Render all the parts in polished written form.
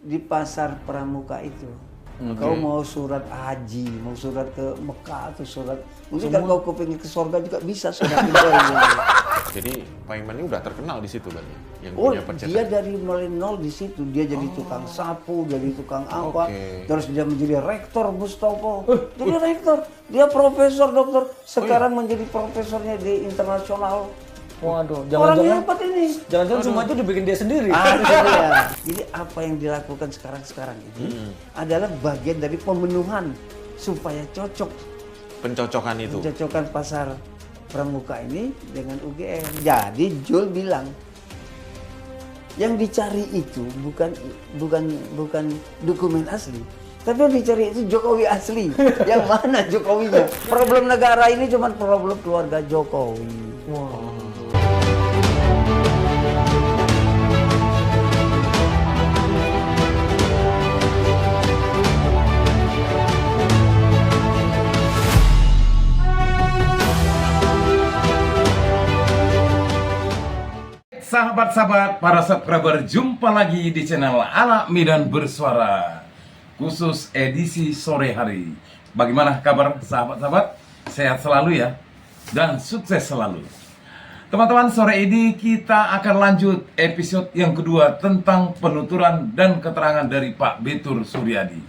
di pasar Pramuka itu. Kau mau surat haji, mau surat ke Mekah atau surat mungkin kalau kau pengen ke surga juga bisa surat itu. Jadi Pak Iman ini udah terkenal di situ kali ya? Yang Oh, punya percetakan. dia dari mulai nol di situ. Dia jadi tukang sapu, jadi tukang apa. Terus dia menjadi rektor Mustopo. Jadi rektor. Dia profesor dokter. Sekarang menjadi profesornya di internasional. Waduh, Orang jangan-jangan hebat ini. jangan-jangan semua itu dibikin dia sendiri. Itu dia. Jadi apa yang dilakukan sekarang ini adalah bagian dari pemenuhan supaya cocok. Pencocokan itu. Mencocokkan pasar Pramuka ini dengan UGM. Jadi Jul bilang yang dicari itu bukan dokumen asli, tapi yang dicari itu Jokowi asli. Yang mana Jokowinya? Problem negara ini cuma problem keluarga Jokowi. Wow. Sahabat-sahabat, para subscriber, jumpa lagi di channel Anak Medan Bersuara, khusus edisi sore hari. Bagaimana kabar sahabat-sahabat? Sehat selalu ya, dan sukses selalu. Teman-teman, sore ini kita akan lanjut episode yang kedua tentang penuturan dan keterangan dari Pak Betur Suryadi.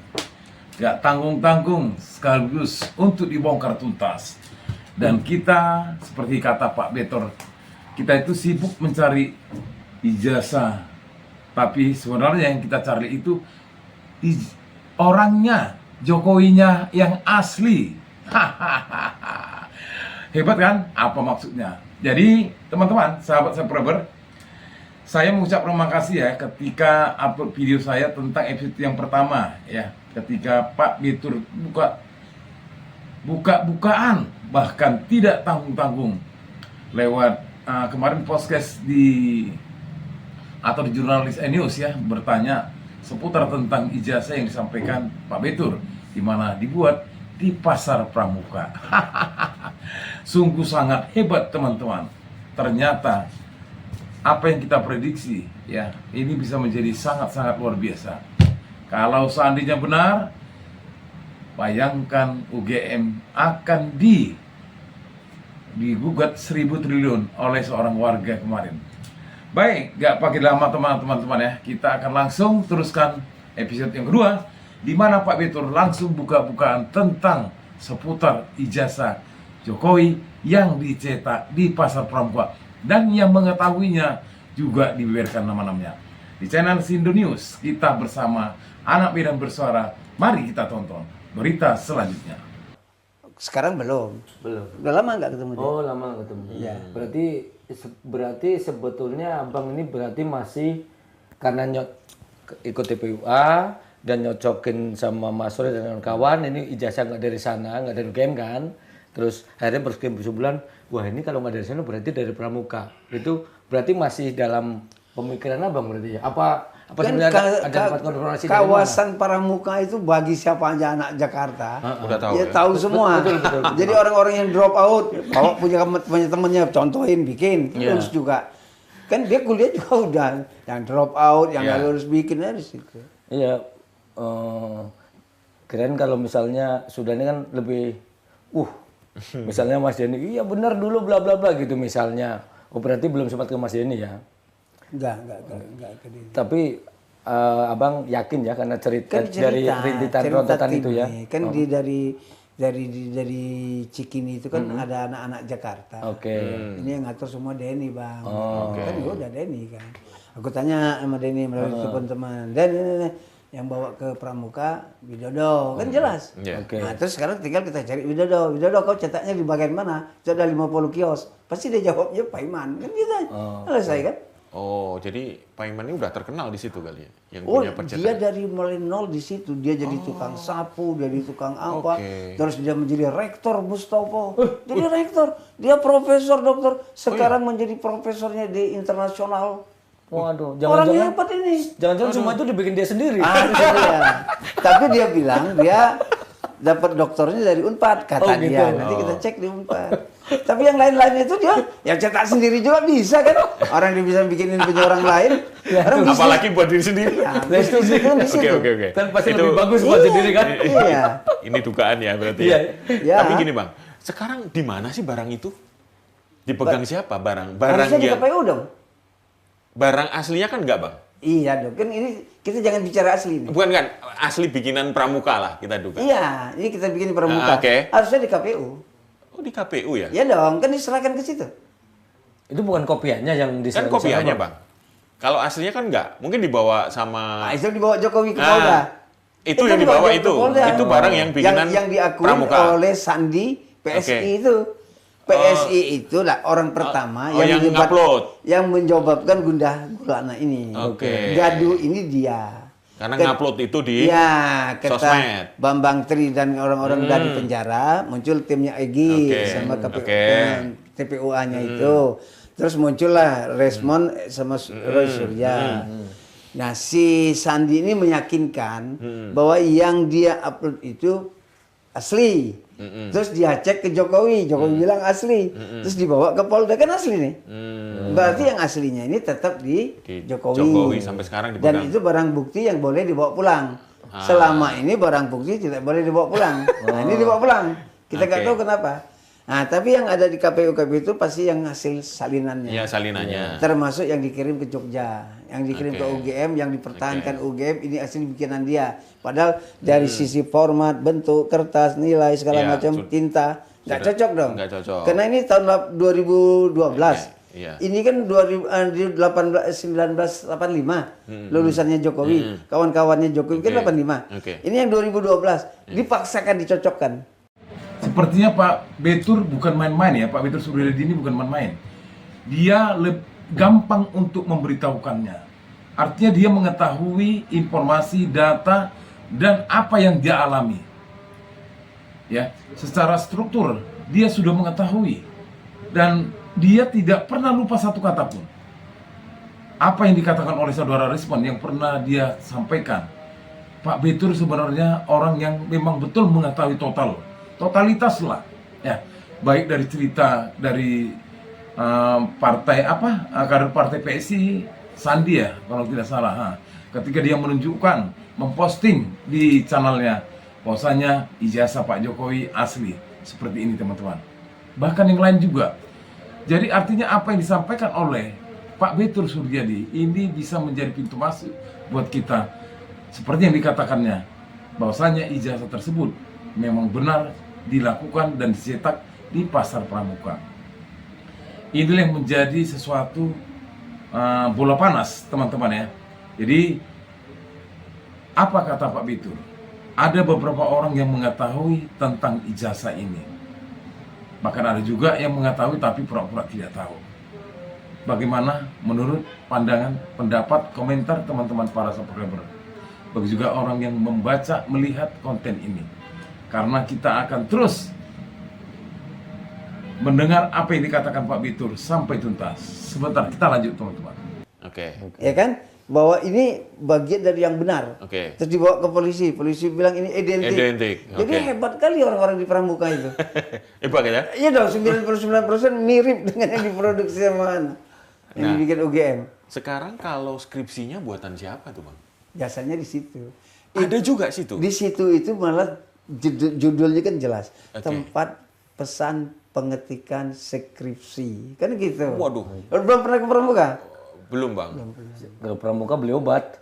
Gak tanggung-tanggung sekaligus untuk dibongkar tuntas. Dan kita, seperti kata Pak Betur, kita itu sibuk mencari ijazah, tapi sebenarnya yang kita cari itu orangnya, Jokowinya yang asli. Hebat kan? Apa maksudnya? Jadi teman-teman, sahabat subscriber, saya mengucap terima kasih ya ketika upload video saya tentang episode yang pertama ya, ketika Pak Betur buka-bukaan, bahkan tidak tanggung-tanggung lewat kemarin podcast di jurnalis News ya, bertanya seputar tentang ijazah yang disampaikan Pak Betur, di mana dibuat di pasar Pramuka. Sungguh sangat hebat teman-teman. Ternyata apa yang kita prediksi ya, ini bisa menjadi sangat-sangat luar biasa. Kalau seandainya benar, bayangkan UGM akan digugat 1.000 triliun oleh seorang warga kemarin. Baik, gak pakai lama teman-teman ya, kita akan langsung teruskan episode yang kedua, di mana Pak Betur langsung buka-bukaan tentang seputar ijazah Jokowi yang dicetak di pasar Pramuka, dan yang mengetahuinya juga dibeberkan nama-namanya. Di channel Sindo News, kita bersama Anak Medan Bersuara. Mari kita tonton berita selanjutnya. Sekarang belum. Udah lama nggak ketemu dia? Oh, lama nggak ketemu. Iya. Berarti sebetulnya abang ini berarti masih karena ikut TPUA dan nyocokin sama Mas Sore dan kawan, ini ijazah nggak dari sana, nggak dari UGM kan. Terus akhirnya bersebulan, wah ini kalau nggak dari sana berarti dari Pramuka. Itu berarti masih dalam pemikiran abang berarti ya? Apa Kan sebenarnya ada dapat konfirmasi dari kawasan Pramuka itu bagi siapa aja anak Jakarta, Udah tahu ya ya? tahu semua. Betul. Jadi orang-orang yang drop out, kalau punya temennya contohin, bikin, lulus juga. Kan dia kuliah juga udah, yang drop out, yang nggak lulus bikin aja di situ. Iya, keren kalau misalnya sudah ini kan lebih, misalnya Mas Denny, iya benar dulu bla bla bla gitu misalnya. Oh berarti belum sempat ke Mas Denny ya? Enggak ke dia. Tapi abang yakin ya karena cerita, Kan dari rintitan rontotan itu ya? Kan dia dari Cikini itu kan ada anak-anak Jakarta. Oke. Ini yang ngatur semua Denny bang. Oke. Kan gue udah Denny kan. Aku tanya sama Denny melalui teman-teman. Dan yang bawa ke Pramuka Widodo kan jelas. Iya. Oke. Nah terus sekarang tinggal kita cari Widodo. Widodo kau cetaknya di bagian mana? Itu ada 50 kios. Pasti dia jawabnya Pak Iman kan gitu. Selesai kan? Oh, jadi Pak Iman ini udah terkenal di situ kali ya? Yang Oh, punya percetakan. dia dari mulai nol di situ. Dia jadi tukang sapu, jadi tukang apa. Oke. Terus dia menjadi rektor Mustopo. Jadi rektor. Dia profesor dokter. Sekarang menjadi profesornya di internasional. Waduh, Orang jangan-jangan hebat ini. jangan-jangan semua itu dibikin dia sendiri. Itu dia. Tapi dia bilang dia dapat doktornya dari Unpad kata Oh, gitu. dia. Nanti kita cek di Unpad. Tapi yang lain-lain itu dia ya cetak sendiri juga bisa kan. Orang dia bisa bikinin punya orang lain. Orang bisnis. Apalagi buat diri sendiri. Ya, bisnis itu kan di situ. Oke. Kan pasti lebih bagus buat sendiri kan? Iya. Ini dugaan ya berarti Iya. ya. Iya. Tapi gini Bang, sekarang di mana sih barang itu? Dipegang siapa barang? Barang Harusnya di yang KPU dong. barang aslinya kan enggak Bang? Iya dong. Kan ini kita jangan bicara asli nih. Bukan kan asli bikinan pramuka lah kita duga. Iya, ini kita bikin pramuka. Oke. Harusnya di KPU. Oh di KPU ya? Ya dong, kan diserahkan ke situ. Itu bukan kopiannya yang Kan diserahkan kopiannya sama- Bang. Kalau aslinya kan enggak, mungkin dibawa sama Nah, itu dibawa Jokowi ke Polda. itu yang dibawa Jokowi itu. ke Polda. Itu barang yang bikinan yang diakui pramuka. oleh Sandi PSI Oke. itu. PSI itu lah orang pertama yang ngupload. yang menjawabkan gundah gulana ini. Oke. Gaduh ini dia. Karena Ket- ngupload itu di Ya, kata sosmed. Bambang Tri dan orang-orang dari penjara, muncul timnya Egy Oke, sama KPU, oke. TPUA-nya itu. Terus muncullah Resmond sama Roy Surya. Nah, si Sandi ini meyakinkan bahwa yang dia upload itu asli. Terus dia cek ke Jokowi bilang asli. Terus dibawa ke Polda, kan asli nih. Berarti yang aslinya ini tetap di Di Jokowi. Jokowi sampai sekarang dipegang. Dan itu barang bukti yang boleh dibawa pulang. Selama ini barang bukti tidak boleh dibawa pulang. Nah, ini dibawa pulang. Kita nggak Oke. tahu kenapa. Nah, tapi yang ada di KPU itu pasti yang hasil salinannya. Iya salinannya. Termasuk yang dikirim ke Jogja, yang dikirim ke Oke. UGM, yang dipertahankan UGM, ini asli bikinan dia. Padahal dari sisi format, bentuk, kertas, nilai, segala Iya, macam, tinta, nggak sudah cocok dong. nggak cocok. Karena ini tahun 2012. Oke, iya. Ini kan 1985 lulusannya Jokowi, kawan-kawannya Jokowi kan Oke. 85. Oke. Ini yang 2012 dipaksakan dicocokkan. Sepertinya Pak Betur bukan main-main ya, Pak Betur Suryadi ini bukan main-main. Dia gampang untuk memberitahukannya. Artinya dia mengetahui informasi, data, dan apa yang dia alami. Ya, secara struktur dia sudah mengetahui. Dan dia tidak pernah lupa satu kata pun. Apa yang dikatakan oleh saudara Risman yang pernah dia sampaikan. Pak Betur sebenarnya orang yang memang betul mengetahui totalitas lah, ya, baik dari cerita dari partai kader partai PSI Sandi ya kalau tidak salah, ketika dia menunjukkan memposting di channelnya bahwasanya ijazah Pak Jokowi asli seperti ini teman-teman, bahkan yang lain juga. Jadi artinya apa yang disampaikan oleh Pak Betur Suryadi ini bisa menjadi pintu masuk buat kita, seperti yang dikatakannya bahwasanya ijazah tersebut memang benar dilakukan dan dicetak di pasar pramuka. Inilah yang menjadi sesuatu bola panas teman-teman ya. Jadi apa kata Pak Betur? Ada beberapa orang yang mengetahui tentang ijazah ini. Bahkan ada juga yang mengetahui tapi pura-pura tidak tahu. Bagaimana menurut pandangan, pendapat, komentar teman-teman para subscriber? Bagi juga orang yang membaca, melihat konten ini. Karena kita akan terus mendengar apa yang dikatakan Pak Betur sampai tuntas. Sebentar, kita lanjut teman-teman. Oke. Ya kan? Bahwa ini bagian dari yang benar. Oke. Terus dibawa ke polisi bilang ini identik. Identik, Jadi oke. hebat kali orang-orang di pramuka itu. Hebat ya? Iya dong, 99% mirip dengan yang diproduksi sama yang Nah. dibikin UGM. Sekarang kalau skripsinya buatan siapa tuh Bang? Biasanya di situ. Ada juga situ. Di situ itu malah judulnya kan jelas. Oke. Tempat pesan pengetikan skripsi. Kan gitu. Waduh. Belum pernah ke pramuka? Belum Bang. Kalau pramuka beli obat.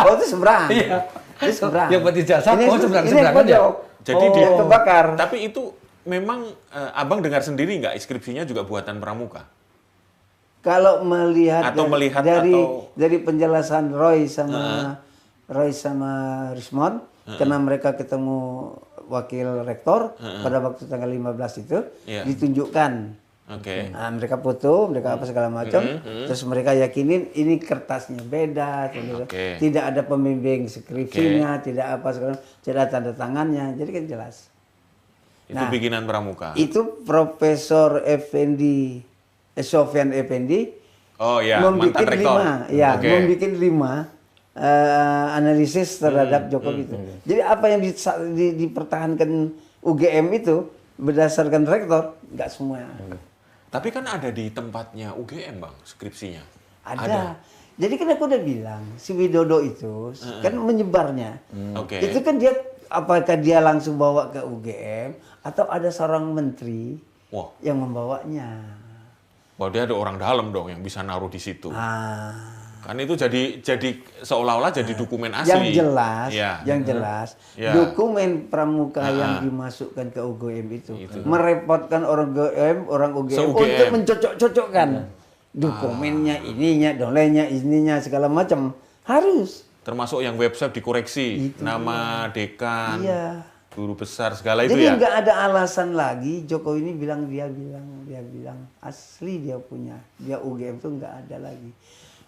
Oh itu seberang. Iya. Itu seberang. Yang buat ijazah, Ini oh, yang seberang-seberangan pojok. ya? Jadi Oh, dia yang kebakar. Tapi itu memang Abang dengar sendiri nggak skripsinya juga buatan pramuka? Kalau melihat Atau melihat dari atau- dari penjelasan Roy sama Rismond, karena mereka ketemu wakil rektor pada waktu tanggal 15 itu Iya. ditunjukkan. Oke. Nah, mereka foto, mereka apa segala macam, terus mereka yakinin ini kertasnya beda, gitu. Oke. Tidak ada pembimbing skripsinya, tidak apa segala, tidak ada tanda tangannya, jadi kan jelas. Itu Nah, bikinan pramuka. Itu Profesor Sofyan Effendi Oh ya, mantan membuat rektor. 5, ya, Oke. membuat 5 analisis terhadap Jokowi itu. Jadi apa yang dipertahankan UGM itu berdasarkan rektor, nggak semua. Tapi kan ada di tempatnya UGM Bang, skripsinya. Ada. Jadi kan aku udah bilang, si Widodo itu kan menyebarnya. Oke. Itu kan dia, apakah dia langsung bawa ke UGM atau ada seorang menteri Wah, yang membawanya. dia ada orang dalam dong yang bisa naruh di situ. Ah. Kan itu jadi seolah-olah jadi dokumen Yang asli. jelas, Ya. yang jelas, Ya. dokumen pramuka yang dimasukkan ke UGM itu merepotkan orang UGM Se-UGM. untuk mencocok-cocokkan dokumennya, ininya, dolennya, ininya segala macam harus. Termasuk yang website dikoreksi, nama dekan, Iya. guru besar segala itu Jadi ya. nggak ada alasan lagi Jokowi ini dia bilang asli dia punya, dia UGM tuh nggak ada lagi.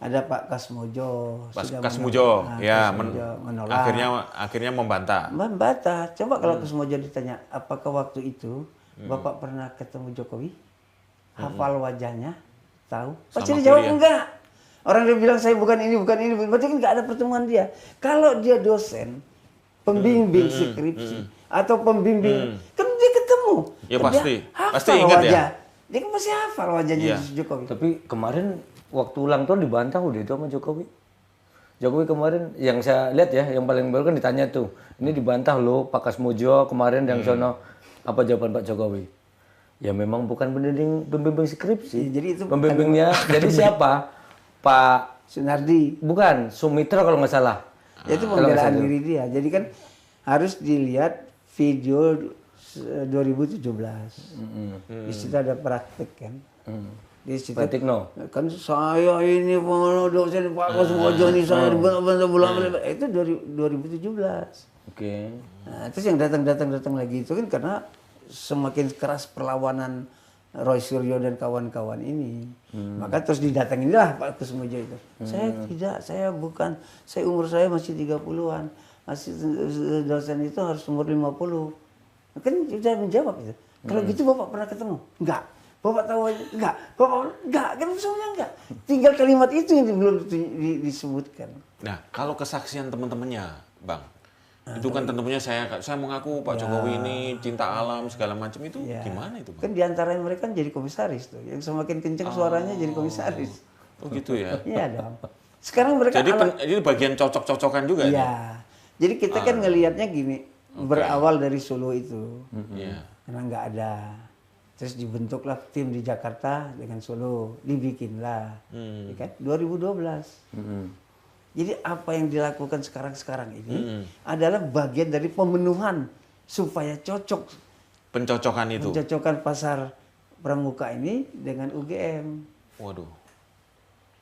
Ada Pak Kasmojo. sudah Kasmojo, menolak. ya, Kasmojo menolak. akhirnya membantah. Membantah. Coba kalau Kasmojo ditanya, apakah waktu itu Bapak pernah ketemu Jokowi? Hafal wajahnya? Tahu? Pasti Sama dia jawab kuliah. enggak. Orang dia bilang saya bukan ini. Berarti kan nggak ada pertemuan dia. Kalau dia dosen, pembimbing skripsi, atau pembimbing, kan dia ketemu. Ya Kan pasti. dia hafal Pasti ingat ya. wajah. Dia kan pasti hafal wajahnya Iya. Jokowi. Tapi kemarin waktu ulang tahun dibantah udah itu sama Jokowi. Jokowi kemarin yang saya lihat ya, yang paling baru kan ditanya tuh, ini dibantah loh Pak Kasmojo kemarin yang sono, apa jawaban Pak Jokowi? Ya memang bukan pembimbing skripsi. Iya, jadi itu pembimbingnya, jadi siapa? Pak, Sunardi. bukan, Sumitra kalau nggak salah. Ya, itu Kalau nggak pembelaan salah. diri dia. Jadi kan harus dilihat video 2017. Di situ ada praktek kan. Di situ Pratikno. kan saya ini dosen Pak Kasmojo ini saya benar-benar bulan itu 2017. Oke. Nah, terus yang datang lagi itu kan karena semakin keras perlawanan Roy Suryo dan kawan-kawan ini. Maka terus didatanginlah Pak Kasmojo itu. Saya tidak, saya bukan, saya umur saya masih 30-an. Masih dosen itu harus umur 50. Kan sudah menjawab itu. Kalau gitu Bapak pernah ketemu? Enggak. Bapak tahu aja? Enggak. Bapak enggak, kan semuanya enggak. Tinggal kalimat itu yang belum disebutkan. Nah, kalau kesaksian teman-temannya, Bang, itu kan tentunya saya mengaku Pak Jokowi ini cinta alam segala macam itu Ya. gimana itu, Bang? Kan diantara mereka kan jadi komisaris tuh. Yang semakin kenceng suaranya jadi komisaris. Oh gitu ya. Iya dong. Sekarang mereka Jadi bagian cocok-cocokan juga nih? Iya. Jadi kita kan ngelihatnya gini, berawal dari Solo itu. Iya. Karena nggak ada. Terus dibentuklah tim di Jakarta dengan Solo, dibikinlah. Ya kan? 2012. Jadi apa yang dilakukan sekarang ini adalah bagian dari pemenuhan supaya cocok Pencocokan itu. mencocokkan pasar pramuka ini dengan UGM. Waduh.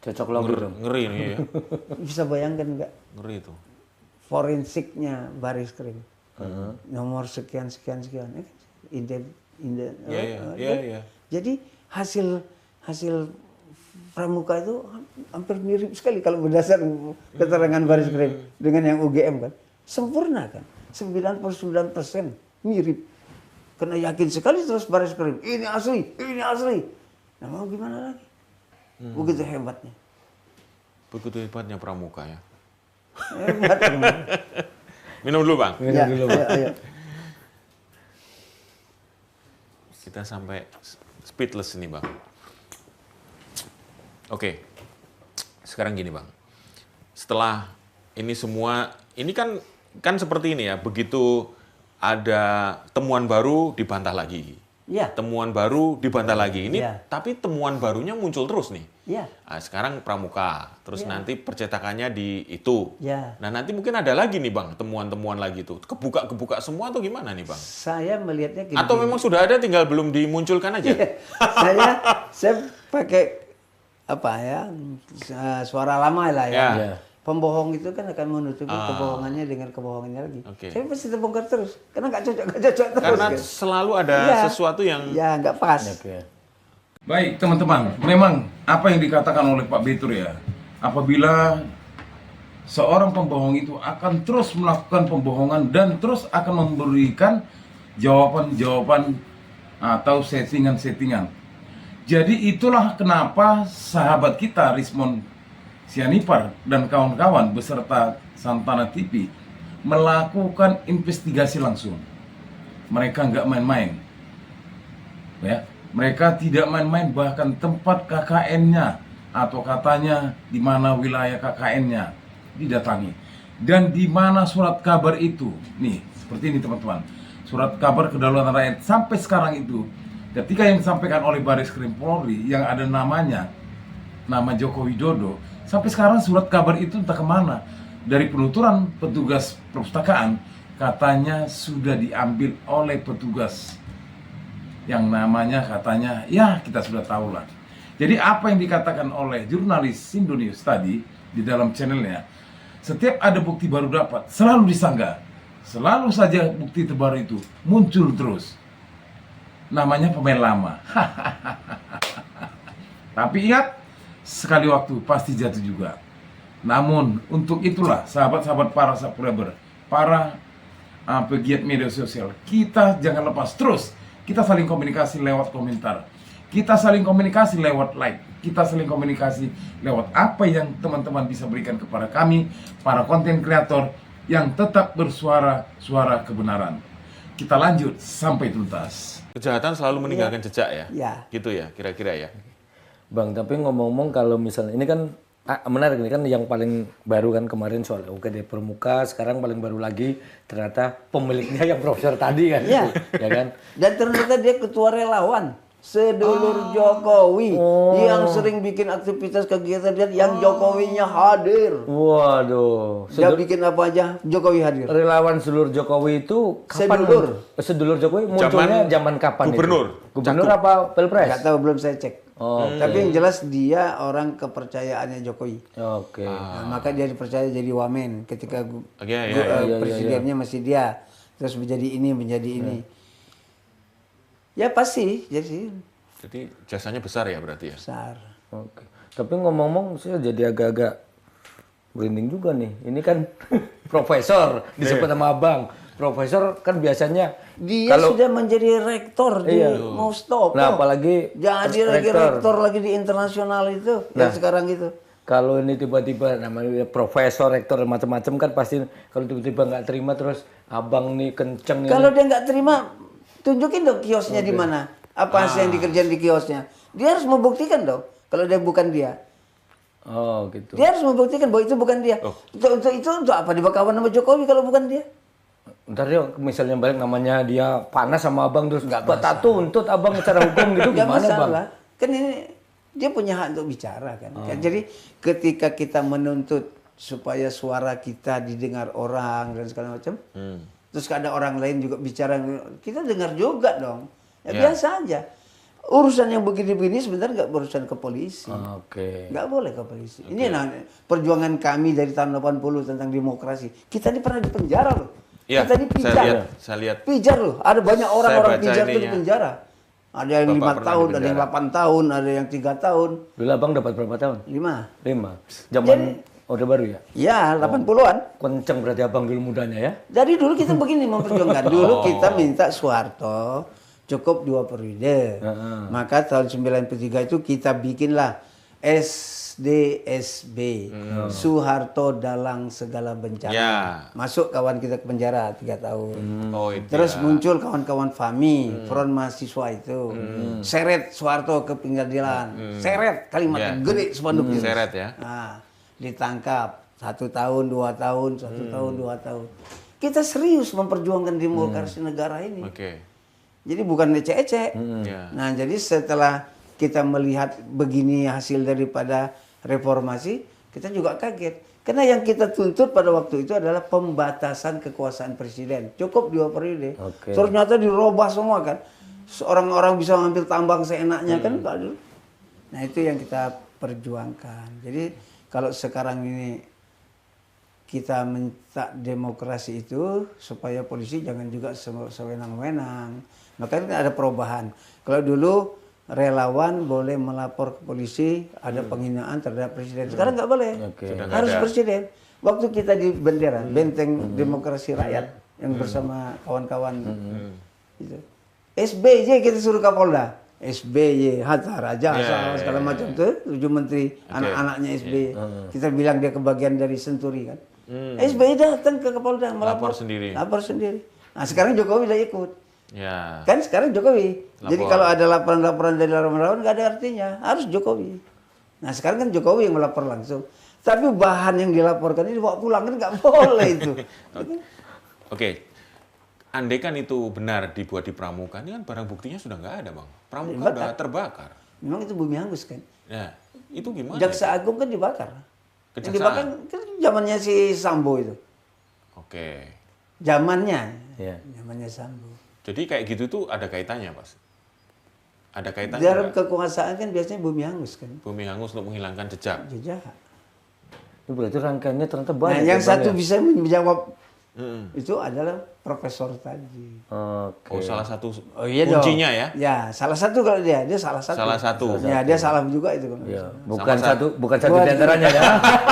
Cocok lagi dong. Ngeri nih ya. Bisa bayangkan nggak? Ngeri itu. Forensiknya Baris Krim. Nomor sekian. Iya. Jadi hasil pramuka itu hampir mirip sekali kalau berdasarkan keterangan Baris Krim dengan yang UGM kan. Sempurna kan. 99% mirip. Karena yakin sekali terus Baris Krim. Ini asli. Nah mau gimana lagi? Begitu hebatnya. Begitu hebatnya pramuka ya. Hebat. Minum dulu, Bang. Ya, ayo. Kita sampai speechless ini, Bang. Oke. Sekarang gini, Bang. Setelah ini semua, ini kan seperti ini ya, begitu ada temuan baru dibantah lagi. Ya. Temuan baru dibantah lagi. Ini Ya. tapi temuan barunya muncul terus nih. Ya. Nah, sekarang pramuka, terus nanti percetakannya di itu. Ya. Nah, nanti mungkin ada lagi nih, Bang, temuan-temuan lagi tuh. Kebuka semua atau gimana nih, Bang? Saya melihatnya gini. Atau memang sudah ada tinggal belum dimunculkan aja? saya pakai apa ya, suara lama lah ya. Ya. Pembohong itu kan akan menutupi kebohongannya dengan kebohongannya lagi. Oke. Saya pasti terbongkar terus karena nggak cocok terus. Karena kan. selalu ada Iya. sesuatu yang Ya nggak pas. Oke. Baik teman-teman, memang apa yang dikatakan oleh Pak Betur ya, apabila seorang pembohong itu akan terus melakukan pembohongan dan terus akan memberikan jawaban-jawaban atau settingan-settingan. Jadi itulah kenapa sahabat kita Rismon Sianipar dan kawan-kawan beserta Santana TV melakukan investigasi langsung. Mereka nggak main-main. Ya, mereka tidak main-main, bahkan tempat KKN-nya atau katanya di mana wilayah KKN-nya didatangi. Dan di mana surat kabar itu, nih seperti ini teman-teman, surat kabar kedaulatan rakyat sampai sekarang itu, ketika yang disampaikan oleh Baris Krim Polri yang ada nama Joko Widodo, sampai sekarang surat kabar itu entah kemana. Dari penuturan petugas perpustakaan, katanya sudah diambil oleh petugas yang namanya katanya, ya kita sudah tahu lah. Jadi apa yang dikatakan oleh jurnalis Indonews tadi di dalam channelnya, setiap ada bukti baru dapat, selalu disanggah. Selalu saja bukti terbaru itu muncul terus. Namanya pemain lama. Tapi ingat, sekali waktu pasti jatuh juga. Namun untuk itulah sahabat-sahabat para subscriber, para pegiat media sosial, kita jangan lepas terus. Kita saling komunikasi lewat komentar. Kita saling komunikasi lewat like. Kita saling komunikasi lewat apa yang teman-teman bisa berikan kepada kami, para konten kreator yang tetap bersuara suara kebenaran. Kita lanjut sampai tuntas. Kejahatan selalu meninggalkan jejak ya? Ya. Gitu ya, kira-kira ya? Bang, tapi ngomong-ngomong kalau misalnya ini kan menarik, ini kan yang paling baru kan kemarin soal UGD Pramuka, sekarang paling baru lagi ternyata pemiliknya yang profesor tadi kan, Iya. ya kan? Dan ternyata dia ketua relawan sedulur Jokowi yang sering bikin aktivitas kegiatan dia yang Jokowinya hadir. Waduh, Dia bikin apa aja Jokowi hadir. relawan sedulur Jokowi itu kapan? Sedulur Jokowi munculnya zaman kapan? gubernur. Itu? Gubernur apa pilpres? Nggak tahu, belum saya cek. Oh, Tapi yang jelas dia orang kepercayaannya Jokowi. oke. Nah, maka dia dipercaya jadi wamen ketika Iya. presidennya masih dia, terus menjadi ini. Ya pasti, Jadi jasanya besar ya berarti ya? besar. Oke. Tapi ngomong-ngomong saya jadi agak-agak merinding juga nih. Ini kan profesor disebut sama Abang. Profesor kan biasanya Dia sudah menjadi rektor di mau stop. Nah, apalagi jadi lagi rektor lagi di internasional itu yang sekarang itu. kalau ini tiba-tiba namanya profesor, rektor macam-macam kan pasti kalau tiba-tiba nggak terima terus Abang nih kenceng ini. Kalau dia nggak terima, tunjukin dong kiosnya di mana. Apa sih yang dikerjain di kiosnya? Dia harus membuktikan dong. Kalau dia bukan dia, Oh, gitu. dia harus membuktikan bahwa itu bukan dia. Untuk apa dibakawan sama Jokowi kalau bukan dia? Ntar dia misalnya balik namanya dia panas sama Abang terus nggak tuntut Abang secara hukum gitu Nggak gimana Bang? masalah. Kan ini dia punya hak untuk bicara kan. Jadi ketika kita menuntut supaya suara kita didengar orang dan segala macam, terus ada orang lain juga bicara, kita dengar juga dong. Ya biasa aja. Urusan yang begini-begini sebenarnya nggak berurusan ke polisi. Oke. Nggak boleh ke polisi. Ini perjuangan kami dari tahun 80 tentang demokrasi. Kita ini pernah dipenjara loh. Iya, Kita dipijar. saya lihat. Pijar loh. Ada banyak orang-orang baca pijar itu di ininya. penjara. Ada yang Bapak 5 pernah tahun, di ada yang penjara. 8 tahun, ada yang 3 tahun. Dulu Abang dapat berapa tahun? 5. 5. Zaman Orde Baru ya? Ya, 80-an. Kenceng berarti Abang dulu mudanya ya? Jadi dulu kita begini memperjuangkan. Dulu kita minta Soeharto cukup 2 periode. Maka tahun 93 itu kita bikinlah SDSB. Soeharto Dalang Segala Bencana. Ya. Masuk kawan kita ke penjara 3 tahun. Oh itu Terus ya. muncul kawan-kawan FAMI, Front Mahasiswa itu. Seret Soeharto ke pengadilan. Seret kalimatnya Ya. gede spanduknya. Seret ya. Nah, ditangkap 1 tahun, 2 tahun, 1 tahun, 2 tahun. Kita serius memperjuangkan demokrasi negara ini. Oke. Jadi bukan ecek-ecek. Ya. Nah, jadi setelah kita melihat begini hasil daripada reformasi, kita juga kaget. Karena yang kita tuntut pada waktu itu adalah pembatasan kekuasaan presiden. Cukup 2 periode. Oke. Ternyata dirubah semua kan. Orang-orang bisa ngambil tambang seenaknya kan. Nah, itu yang kita perjuangkan. Jadi kalau sekarang ini kita minta demokrasi itu supaya polisi jangan juga sewenang-wenang. Makanya ada perubahan. Kalau dulu relawan boleh melapor ke polisi ada penghinaan terhadap presiden. Sekarang nggak boleh. Harus presiden. Waktu kita di bendera, benteng demokrasi rakyat yang bersama kawan-kawan itu. SBY kita suruh Kapolda. SBY, Hatta, Raja, segala macam tuh, 7 menteri, anak-anaknya SBY. Kita bilang dia kebagian dari Senturi kan. SBY datang ke Kapolda melapor Lapor sendiri. Lapor sendiri. Nah sekarang Jokowi udah ikut. Ya. Kan sekarang Jokowi. Jadi Lapor. kalau ada laporan-laporan dari lawan-lawan nggak ada artinya. Harus Jokowi. Nah sekarang kan Jokowi yang melapor langsung. Tapi bahan yang dilaporkan ini dibawa pulang kan nggak boleh itu. Oke. Andai kan itu benar dibuat di Pramuka, ini kan barang buktinya sudah nggak ada, Bang. Pramuka Dibakar. udah terbakar. Memang itu bumi hangus kan. Ya, itu gimana? Jaksa Agung kan dibakar. Yang Kejaksaan. dibakar kan zamannya si Sambo itu. Oke. Zamannya. Iya. Zamannya Sambo. Jadi kayak gitu tuh ada kaitannya, Mas? Ada kaitannya Dalam nggak? kekuasaan kan biasanya bumi hangus kan. Bumi hangus untuk menghilangkan jejak. Jejak. Itu berarti rangkaiannya ternyata Nah banyak. yang ya, Bang, satu ya? bisa menjawab Mm-mm. itu adalah profesor tadi. Oke. Oh, salah satu Oh iya dong. kuncinya ya? Ya, salah satu kalau dia salah satu. Salah satu. Ya, dia salah juga itu. Ya, Sama bukan satu Buat- di antaranya ya.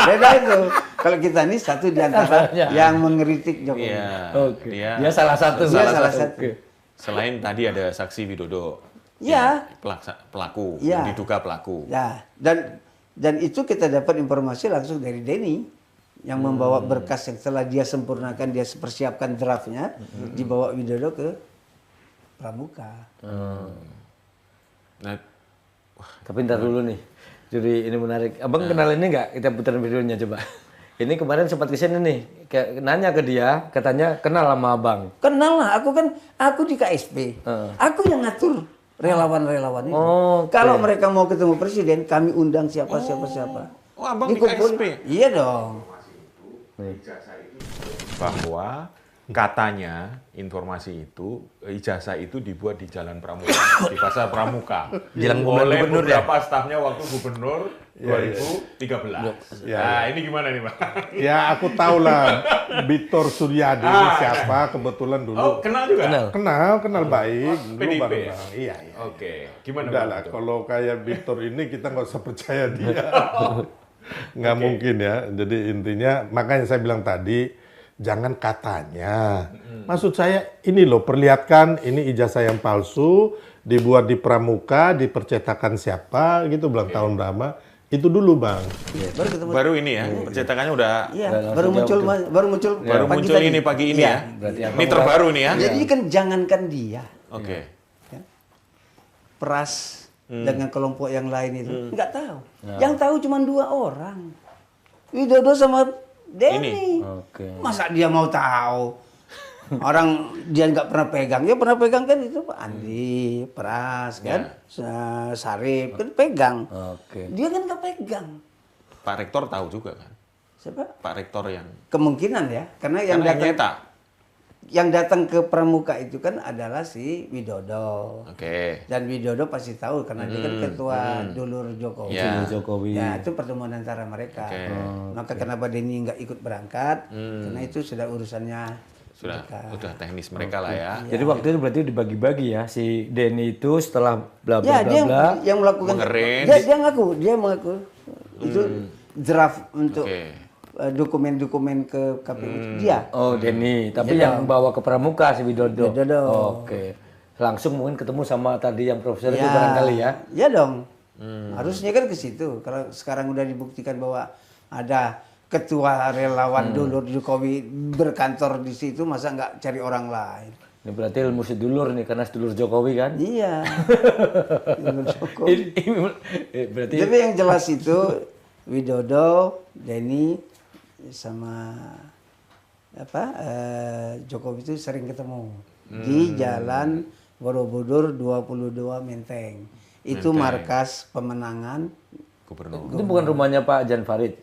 Beda itu. Kalau kita ini satu di antara Ya. yang mengkritik Jokowi. Iya. Oke. Dia salah satu. Dia salah satu. Oke. Selain tadi ada saksi Widodo. Iya. Pelaku. Iya. Yang diduga pelaku. Ya, dan itu kita dapat informasi langsung dari Denny yang membawa berkas yang setelah dia sempurnakan, dia persiapkan draftnya, dibawa Widodo ke Pramuka. Nah, Tapi ntar dulu nih. Jadi ini menarik. Abang kenal ini nggak? Kita putar videonya coba. Ini kemarin sempat kesini nih. Kayak nanya ke dia, katanya kenal sama abang. Kenal lah, aku di KSP. Aku yang ngatur relawan-relawan itu. Oke. Kalau mereka mau ketemu presiden, kami undang siapa. oh, Abang di Dikumpul- KSP? Iya dong. Bahwa katanya informasi itu ijazah itu dibuat di Jalan Pramuka, di Pasar Pramuka. Jalan Gubernur oleh Gubernur ya? beberapa stafnya waktu gubernur 2013. Ya. Nah, ini gimana nih, Pak? Ya aku tahu lah Bitor Suryadi ini siapa kebetulan dulu. Oh, kenal juga? Kenal baik. Dulu PDIP. bareng. Iya. Oke, gimana Enggak Bang, lah, itu? kalau kayak Bitor ini kita nggak usah percaya dia. Nggak mungkin ya. Jadi intinya makanya saya bilang tadi jangan katanya. Maksud saya ini loh perlihatkan ini ijazah yang palsu dibuat di Pramuka, dipercetakan siapa gitu bilang tahun berapa. Itu dulu Bang. Baru ketemu. Baru ini ya, percetakannya udah Iya, Udah baru muncul baru muncul tadi. ini pagi ini Iya. ya. Berarti Ini abang terbaru nih ya. Jadi kan jangankan dia, Oke. ya. Pras dengan kelompok yang lain itu nggak tahu. Yang tahu cuma 2 orang, Widodo sama Denny. Oke. Masa dia mau tahu? Orang dia nggak pernah pegang, dia pernah pegang kan itu Pak Andi, Pras kan, Sarip kan pegang. Oke. Dia kan nggak pegang. Pak Rektor tahu juga kan? Siapa? Pak Rektor yang Kemungkinan ya, karena yang karena yang datang nyetak. yang datang ke Pramuka itu kan adalah si Widodo. Oke. Dan Widodo pasti tahu karena dia kan ketua dulur Jokowi. Ya. Jokowi. Ya, itu pertemuan antara mereka. Oke. Maka kenapa Denny nggak ikut berangkat? Karena itu sudah urusannya Sudah mereka. udah teknis mereka lah ya. Jadi waktu itu berarti dibagi-bagi ya si Denny itu setelah bla bla Ya, bla dia bla. yang melakukan. Mengerin. Dia mengaku itu draft untuk Oke. dokumen-dokumen ke KPU dia. Oh Denny, tapi yang bawa ke Pramuka si Widodo. Widodo. Oke. Langsung mungkin ketemu sama tadi yang profesor itu barangkali ya. Ya dong. Harusnya kan ke situ. Kalau sekarang udah dibuktikan bahwa ada ketua relawan dulur Jokowi berkantor di situ, masa nggak cari orang lain? Ini berarti ilmu sedulur nih karena sedulur Jokowi kan. Iya. Dulur Jokowi. Berarti Tapi yang jelas itu Widodo, Denny sama Jokowi itu sering ketemu di Jalan Borobudur 22 Menteng. Itu markas pemenangan Gubernur. itu bukan rumahnya Pak Jan Farid.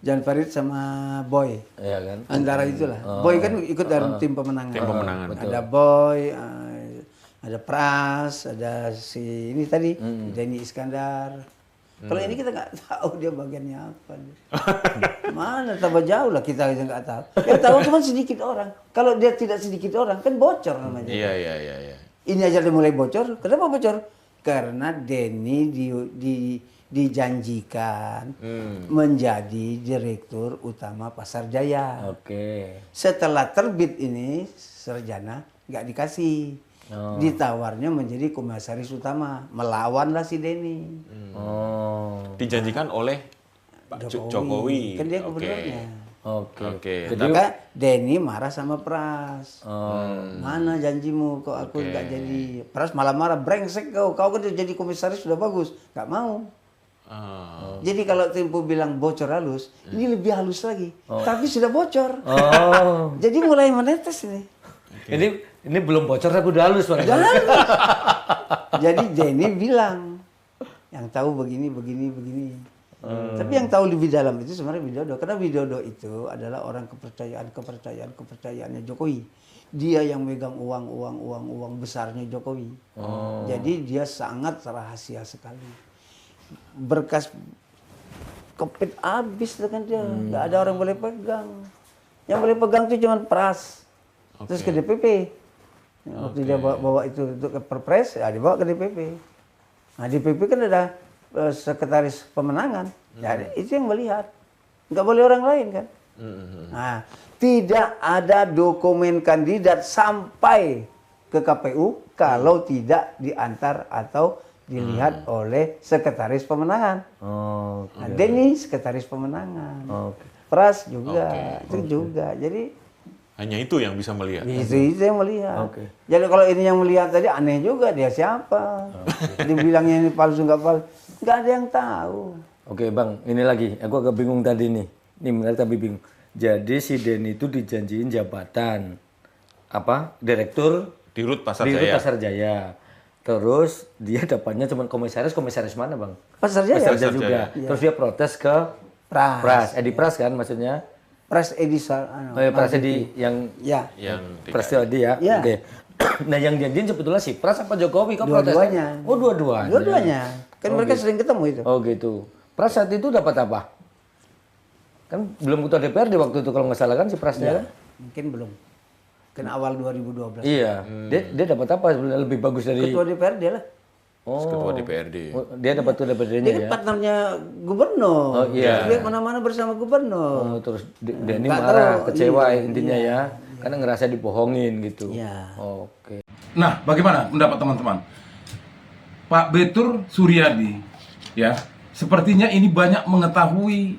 Jan Farid sama Boy. Iya kan? Antara itulah. Boy kan ikut dalam tim pemenangan. Tim pemenangan. Ada Boy, ada Pras, ada si ini tadi Denny Iskandar. Kalau ini kita nggak tahu dia bagiannya apa. Mana tambah jauh lah kita aja nggak tahu. Yang tahu cuma sedikit orang. Kalau dia tidak sedikit orang kan bocor namanya. Iya. Ini aja udah mulai bocor. Kenapa bocor? Karena Denny dijanjikan menjadi direktur utama Pasar Jaya. Oke. Setelah terbit ini sarjana nggak dikasih. Ditawarnya menjadi komisaris utama, melawanlah si Denny. Oh. Dijanjikan oleh Pak Jokowi. Kan dia Oke. gubernurnya. Oke. Oke. Jadi Maka Denny marah sama Pras. Mana janjimu kok aku nggak jadi. Pras malah marah, brengsek kau kan udah jadi komisaris sudah bagus, nggak mau. Jadi kalau Tempo bilang bocor halus, ini lebih halus lagi. Tapi sudah bocor. Jadi mulai menetes ini. ini belum bocor tapi udah halus Bang. Jadi Denny bilang, yang tahu begini. Tapi yang tahu lebih dalam itu sebenarnya Widodo. Karena Widodo itu adalah orang kepercayaannya Jokowi. Dia yang megang uang besarnya Jokowi. Jadi dia sangat rahasia sekali. Berkas kepit habis dengan dia. Nggak ada orang boleh pegang. Yang boleh pegang itu cuma Pras. Terus ke DPP. Waktu dia bawa itu untuk ke Perpres, ya dibawa ke DPP. Nah DPP kan ada sekretaris pemenangan. Jadi itu yang melihat. Nggak boleh orang lain kan. Nah, tidak ada dokumen kandidat sampai ke KPU kalau tidak diantar atau dilihat oleh sekretaris pemenangan. Nah, Denny sekretaris pemenangan. Pras juga, itu juga. Jadi Hanya itu yang bisa melihat. itu yang melihat. Jadi kalau ini yang melihat tadi aneh juga, dia siapa? Dibilangnya ini palsu nggak palsu, nggak ada yang tahu. Oke Bang, ini lagi. Aku agak bingung tadi nih. Ini menarik tapi bingung. Jadi si Denny itu dijanjiin jabatan apa? Direktur Di Rut Pasar di Jaya. Pasar Jaya. Terus dia dapatnya cuma komisaris mana Bang? Pasar Jaya. Pasar Jaya juga. Terus dia protes ke Pras. Edi Pras kan maksudnya? Pras Edi Pras Edi yang Ya. Yang Pras Edi ya. Iya. Oke. Nah yang janjiin sebetulnya si Pras apa Jokowi kok protes? Dua-duanya. Oh dua-duanya. Dua-duanya. Kan mereka sering ketemu itu. Oh gitu. Pras saat itu dapat apa? Kan belum ketua DPRD waktu itu kalau nggak salah kan si Prasnya kan? Mungkin belum. Kan awal 2012. Iya. Dia dapat apa sebenarnya lebih bagus dari Ketua DPRD lah. Ketua DPRD. dia dapat tuh DPRD-nya Dia kan ya. partnernya gubernur. Oh, iya. Dia mana-mana bersama gubernur. Terus Denny Nggak marah, tahu, kecewa iya, intinya ya. Karena ngerasa dibohongin gitu. Iya. Oke. Nah, bagaimana pendapat teman-teman? Pak Betur Suryadi, ya, sepertinya ini banyak mengetahui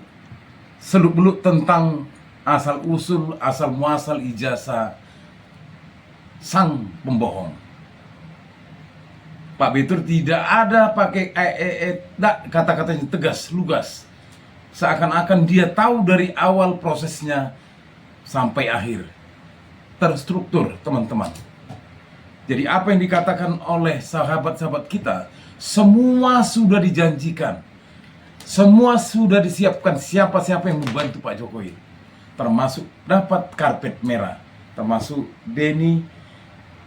seluk-beluk tentang asal-usul, asal-muasal ijazah sang pembohong. Pak Betur tidak ada pakai kata-katanya tegas, lugas. Seakan-akan dia tahu dari awal prosesnya sampai akhir. Terstruktur, teman-teman. Jadi apa yang dikatakan oleh sahabat-sahabat kita, semua sudah dijanjikan. Semua sudah disiapkan siapa-siapa yang membantu Pak Jokowi. Termasuk dapat karpet merah. Termasuk Denny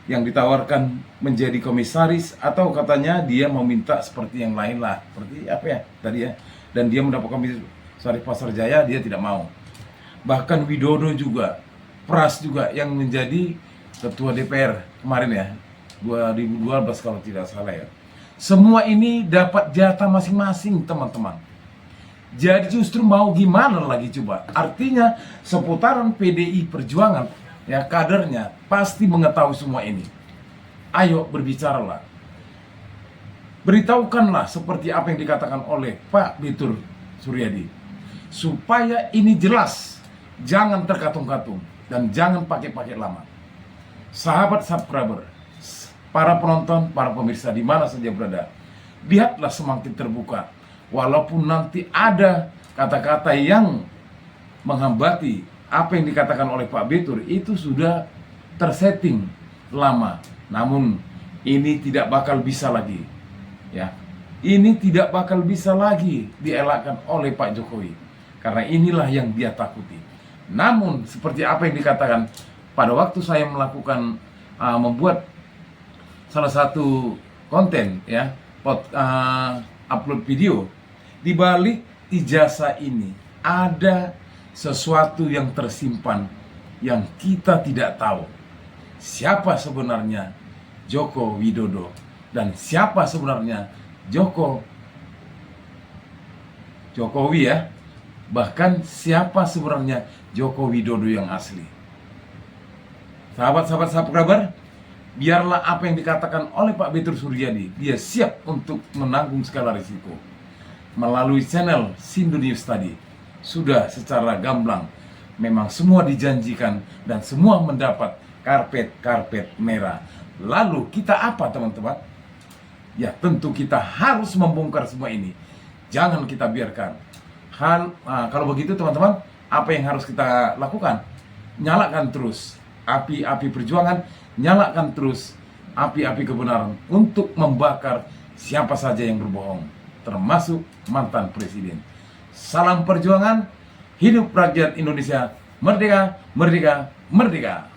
yang ditawarkan menjadi komisaris, atau katanya dia meminta seperti yang lain lah. Seperti apa ya tadi ya. Dan dia mendapat komisaris Pasar Jaya, dia tidak mau. Bahkan Widodo juga, Pras juga yang menjadi ketua DPR kemarin ya, 2012 kalau tidak salah ya. Semua ini dapat jatah masing-masing teman-teman. Jadi justru mau gimana lagi coba? Artinya seputaran PDI Perjuangan ya, kadernya pasti mengetahui semua ini. Ayo berbicaralah. Beritahukanlah seperti apa yang dikatakan oleh Pak Betur Suryadi. Supaya ini jelas, jangan terkatung-katung dan jangan pakai-pakai lama. Sahabat subscriber, para penonton, para pemirsa di mana saja berada, lihatlah semakin terbuka. Walaupun nanti ada kata-kata yang menghambati apa yang dikatakan oleh Pak Betur, itu sudah tersetting lama. Namun ini tidak bakal bisa lagi, ya. Ini tidak bakal bisa lagi dielakkan oleh Pak Jokowi, karena inilah yang dia takuti. Namun seperti apa yang dikatakan pada waktu saya melakukan membuat salah satu konten ya, upload video, di balik ijazah ini ada sesuatu yang tersimpan yang kita tidak tahu. Siapa sebenarnya Joko Widodo dan siapa sebenarnya Jokowi ya. Bahkan siapa sebenarnya Joko Widodo yang asli. Sahabat-sahabat subscriber, biarlah apa yang dikatakan oleh Pak Betur Suryadi, dia siap untuk menanggung segala risiko. Melalui channel Sindu News tadi, sudah secara gamblang memang semua dijanjikan dan semua mendapat karpet merah. Lalu kita apa teman-teman? Ya tentu kita harus membongkar semua ini. Jangan kita biarkan. Kalau begitu teman-teman, apa yang harus kita lakukan? Nyalakan terus api-api perjuangan, nyalakan terus api-api kebenaran untuk membakar siapa saja yang berbohong, termasuk mantan presiden. Salam perjuangan, hidup rakyat Indonesia, merdeka, merdeka, merdeka.